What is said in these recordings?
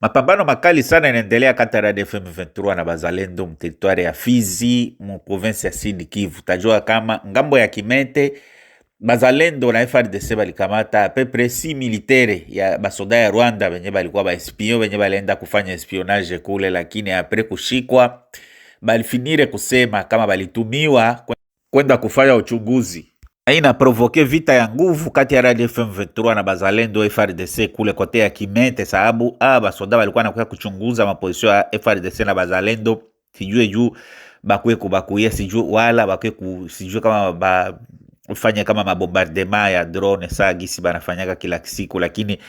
Mapambano makali sana inaendelea kati ya RDF M23 na bazalendo mteritwari ya Fizi mu province ya Sud Kivu. Tajua kama ngambo ya Kimete bazalendo na FARDC balikamata pepre 6 militaire ya basoda ya Rwanda benye balikuwa ba espion benye balienda kufanya espionage kule, lakini apre kushikwa balifinire kusema kama balitumiwa kwenda kufanya uchunguzi. Ina provoke vita ya nguvu kati ya RDF M23 na bazalendo FARDC kule kote ya Kimete, sababu basoda walikuwa nakuya kuchunguza maposition ya FARDC na bazalendo, sijue juu bakwe kubakuye sijue wala bakwe sijue kama ufanye kama mabombardema ya drone saa gisi banafanyaka kila siku, lakini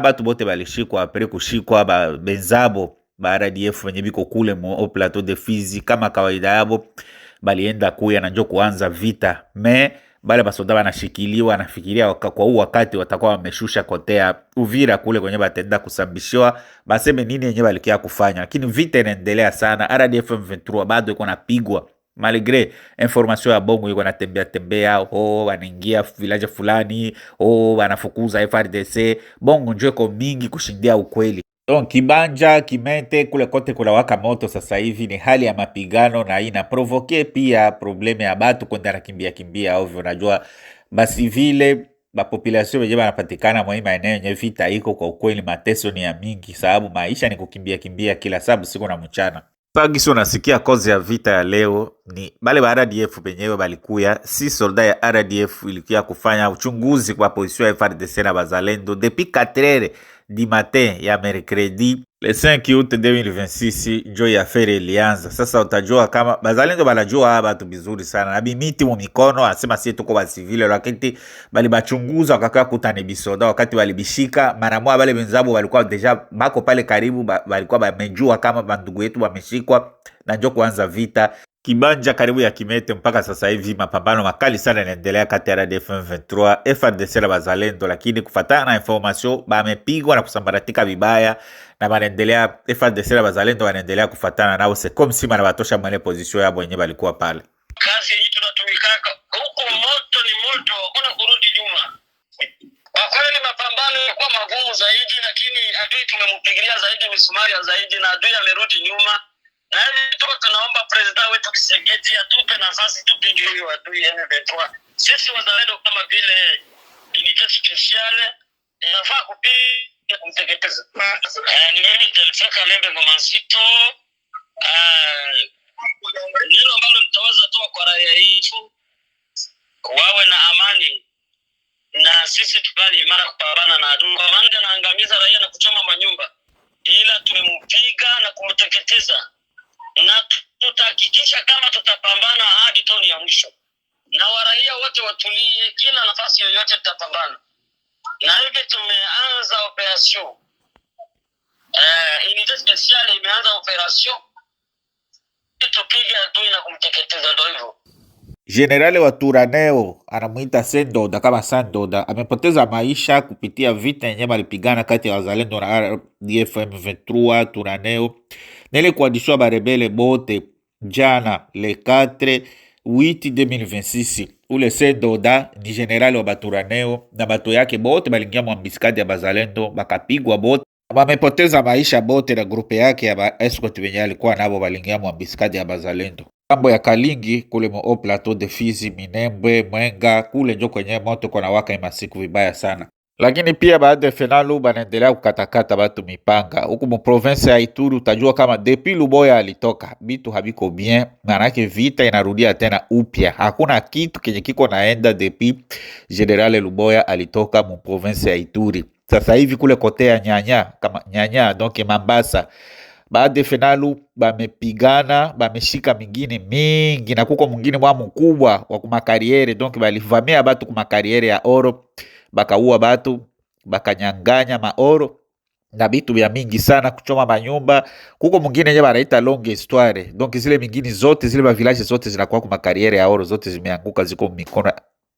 batu bote balishikwa apre kushikwa benzabo ba RDF wenye biko kule mu plateau de Fizi kama kawaida yabo balienda kuya na njo kuanza vita. Bale basoda banashikiliwa, nafikiria kwa huu wakati watakuwa wameshusha kotea Uvira kule kwenye batenda kusambishiwa baseme nini yenye balikia kufanya, lakini vita inaendelea sana. RDF M23 bado iko napigwa malgré information ya bongo iko natembea wanaingia village fulani, wanafukuza FARDC. Bongo njoo iko mingi kushindia ukweli. Donc Kibanja, Kimete kule kote kula waka moto sasa hivi, ni hali ya mapigano na ina provoke pia probleme ya batu kwenda kimbia ovyo. Unajua basi vile ba population wenye banapatikana mwa maeneo yenye vita iko, kwa ukweli mateso ni ya mingi, sababu maisha ni kukimbia kila sababu siku na mchana. Pagisi unasikia kozi ya vita ya leo ni bale ba RDF benyewe balikuya, si soldat ya RDF ilikia kufanya uchunguzi kwa position ya FARDC na bazalendo depuis 4h du matin ya mercredi le 5 août 2026 njo ya affaire ilianza. Sasa utajua kama bazalendo banajua batu bizuri sana na bimiti mu mikono, asema sie tuko ba civile, lakini bali bachunguza wakakaa kutani bisoda, wakati balibishika mara moja bale benzabo walikuwa deja bako pale karibu, balikuwa bamejua kama bandugu yetu wameshikwa na njo kuanza vita. Kibanja karibu ya Kimete mpaka sasa hivi mapambano makali sana yanaendelea kati ya RDF M23 FARDC na bazalendo, lakini kufatana na information bamepigwa na kusambaratika vibaya na banaendelea FARDC na bazalendo wanaendelea kufatana nao comme si mara batosha mwele position yao wenyewe balikuwa pale. Kazi hii tunatumikaka huko, moto ni moto, hakuna kurudi nyuma. Kwa kweli mapambano yalikuwa magumu zaidi, lakini adui tumempigilia zaidi misumari zaidi na adui amerudi nyuma. Na hivi tunaomba president wetu Kisegeti atupe nafasi tupige hiyo adui M23. Sisi wazalendo kama vile unité spéciale inafaa kupiga kumteketeza. Ni mimi Delfeka Lembe Ngomansito. Neno ambalo nitaweza toa kwa raia yetu, wawe na amani na sisi tukali imara kupambana na adui. Kwa maana anaangamiza raia na kuchoma manyumba, ila tumempiga na kumteketeza, na tutahakikisha kama tutapambana hadi toni ya mwisho, na waraia wote watulie, kila nafasi yoyote tutapambana. Na hivi tumeanza operation unité spéciale imeanza operation tupige adui na kumteketeza. Ndio hivyo. Generale wa Turaneo anamuita Sendoda kama Sandoda amepoteza maisha kupitia vita yenye balipigana kati ya wazalendo na RDF M23 Turaneo. Nele kuadishwa barebele bote jana le 4 8 2026. Ule Sendoda ni generale wa Baturaneo na bato yake bote balingia mwambiskadi ya bazalendo bakapigwa bote. Wamepoteza maisha bote na grupe yake ya ba escort wenye alikuwa nabo balingia mwambiskadi ya bazalendo. Kambo ya Kalingi kule mo plateau de Fizi, Minembwe, Mwenga kule njo kwenye moto kwa waka imasiku vibaya sana. Lakini pia baada ya finalu banaendelea kukatakata batu mipanga. Huku mu province ya Ituri utajua kama depuis Luboya alitoka bitu habiko bien, manake vita inarudia tena upya. Hakuna kitu kenye kiko naenda depuis General Luboya alitoka mu province ya Ituri. Sasa hivi kule kote ya Nyanya donc Mambasa, baada ya finalu bamepigana, bameshika mingine mingi na kuko mwingine mwa mkubwa wa kumakariere, donc balivamia batu kumakariere ya oro, bakaua batu, bakanyanganya maoro na bitu vya mingi sana, kuchoma manyumba. Kuko mwingine yenye banaita longue histoire, donc zile mingine zote zile ba village zote zinakuwa kumakariere ya oro, zote zimeanguka ziko mikono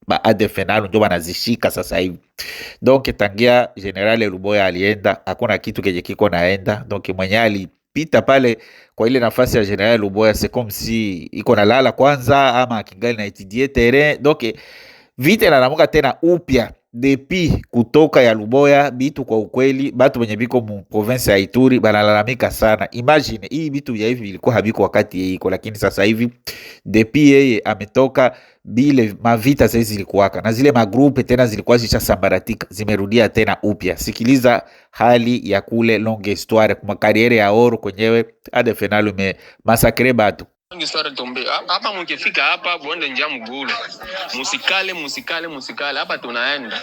ba ADF NALU ndio banazishika sasa hivi. Donc tangia General Luboya alienda hakuna kitu kenye kiko naenda. Donc mwenye alipita pale kwa ile nafasi ya General Luboya c'est comme si iko na lala kwanza ama kingali na etudie terrain. Donc vita inalamuka tena upya depuis kutoka ya Luboya. Bitu kwa ukweli batu wenye biko mu province ya Ituri banalalamika sana. Imagine hii bitu ya hivi vilikuwa habiko wakati yeye iko, lakini sasa hivi depuis yeye ametoka bile mavita sasa zilikuwaka na zile magrupe tena zilikuwa zishasambaratika zimerudia tena upya. Sikiliza hali ya kule longue histoire kwa kariere ya oro kwenyewe ADF NALU imemasakre batu. Histoire tombe hapa, mkifika hapa bonde njia mgulu, musikale hapa, tunaenda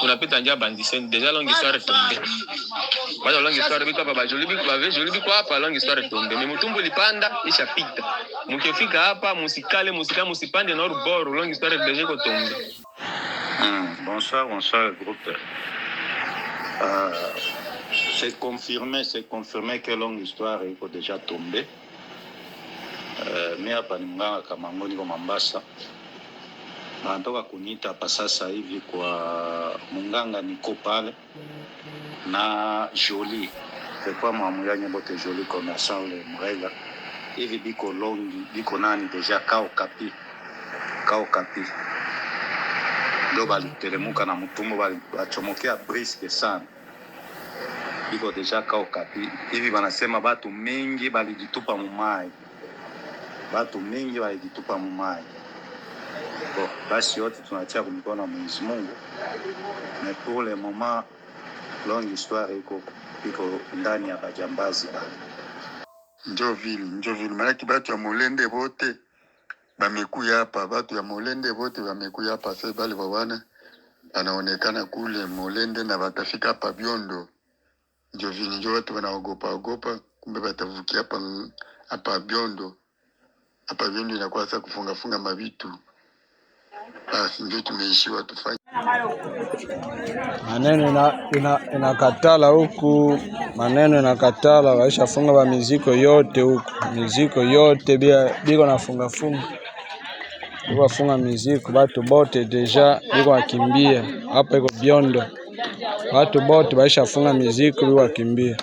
tunapita njia bandisen deja. Longue histoire tombe bado, longue histoire biko hapa bajoli biko hapa, longue histoire tombe ni mutumbu lipanda ishapita. Mkifika hapa musikale musipande na boro, longue histoire deja ko tombe. Bonsoir groupe. C'est confirmé que longue histoire iko déjà tombé. Mimi hapa ni mganga Kamango, niko Mombasa. Na natoka kunita hapa sasa hivi kwa mganga niko pale na Jolie. C'est quoi mwamuyanye bote Jolie commerçant le Mrega. Hivi biko longi, biko nani deja Kao Kapi. Ndo baliteremuka na mutumbo bachomokea briske sana. Biko deja Kao Kapi. Hivi banasema batu mengi balijitupa mumai. Batu mingi walijitupa mumai. Basi yote tunatia kumikono Mwenyezi Mungu. Mais pour le moment longue histoire iko ndani ya bajambazi bali. Njovili manaki batu ya Molende bote bamekuya hapa, batu ya Molende bote bamekuya hapa. Sasa bali bawana anaonekana kule Molende na batafika hapa Biondo. Njovili njo watu wanaogopa kumbe batavukia hapa Biondo. Hapa Biondo inakuwa sasa kufunga mabitu. Basi ndio tumeishiwa tufanye. Maneno inakatala huku, maneno inakatala, waisha funga ba miziko yote huku. Miziko yote biko nafunga. Biko funga miziko, batu bote deja biko wakimbia. Hapa iko Biondo. Batu bote waisha funga miziko biko wakimbia.